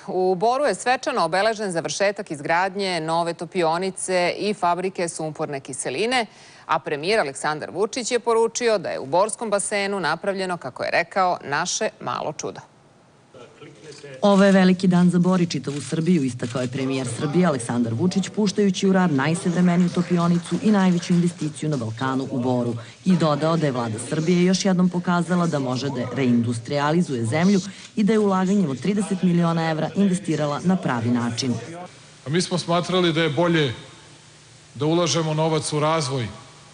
U Boru je svečano obeležen završetak izgradnje nove topionice i fabrike sumporne kiseline, a premijer Aleksandar Vučić je poručio da je u Borskom basenu napravljeno, kako je rekao, naše malo čudo. Ovo je veliki dan za Bor i čitavu Srbiju, istakao je premijer Srbije Aleksandar Vučić, puštajući u rad najsavremeniju topionicu i najveću investiciju na Balkanu u Boru. I dodao da je vlada Srbije još jednom pokazala da može da reindustrializuje zemlju i da je ulaganjem od 30 miliona evra investirala na pravi način. Mi smo smatrali da je bolje da ulažemo novac u razvoj,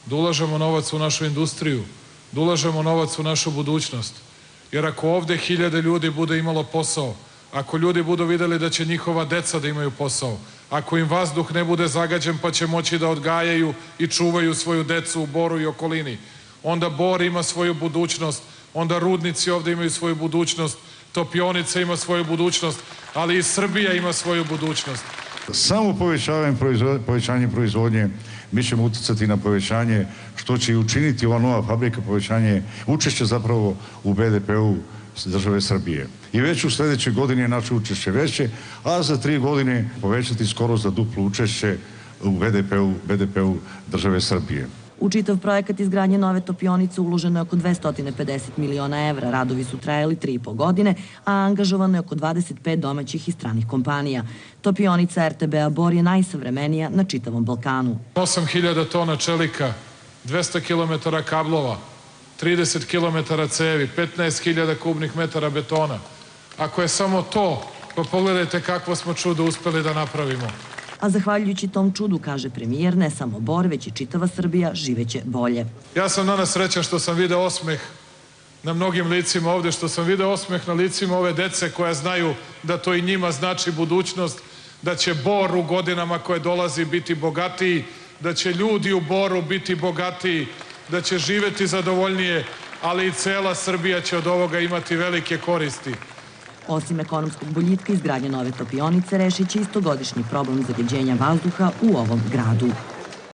da ulažemo novac u našu industriju, da ulažemo novac u našu budućnost. Jer ako ovde 1000 ljudi bude imalo posao, ako ljudi budu videli da će njihova deca da imaju posao, ako im vazduh ne bude zagađen pa će moći da odgajaju i čuvaju svoju decu u Boru i okolini, onda Bor ima svoju budućnost, onda rudnici ovde imaju svoju budućnost, topionica ima svoju budućnost, ali i Srbija ima svoju budućnost. Samo povećanjem proizvodnje mi ćemo uticati na povećanje, što će i učiniti ova nova fabrika, povećanje učešća zapravo u BDP-u države Srbije. I već u sledećoj godini je naše učešće veće, a za 3 godine povećati skoro za duplo učešće u BDP-u države Srbije. U čitav projekat izgradnje nove topionice uloženo je oko 250 miliona evra. Radovi su trajali 3,5 godine, a angažovano je oko 25 domaćih i stranih kompanija. Topionica RTB-a Bor je najsavremenija na čitavom Balkanu. 8000 tona čelika, 200 km kablova, 30 km cevi, 15.000 kubnih metara betona. Ako je samo to, pa pogledajte kakvo smo čudo uspeli da napravimo. A zahvaljujući tom čudu, kaže premijer, ne samo Bor, već i čitava Srbija živeće bolje. Ja sam danas srećan što sam video osmeh na mnogim licima ovde, što sam video osmeh na licima ove dece koja znaju da to i njima znači budućnost, da će Bor u godinama koje dolazi biti bogatiji, da će ljudi u Boru biti bogatiji, da će živeti zadovoljnije, ali i cela Srbija će od ovoga imati velike koristi. Osim ekonomskog boljitka, izgradnja nove topionice rešit će istogodišnji problem zagađenja vazduha u ovom gradu.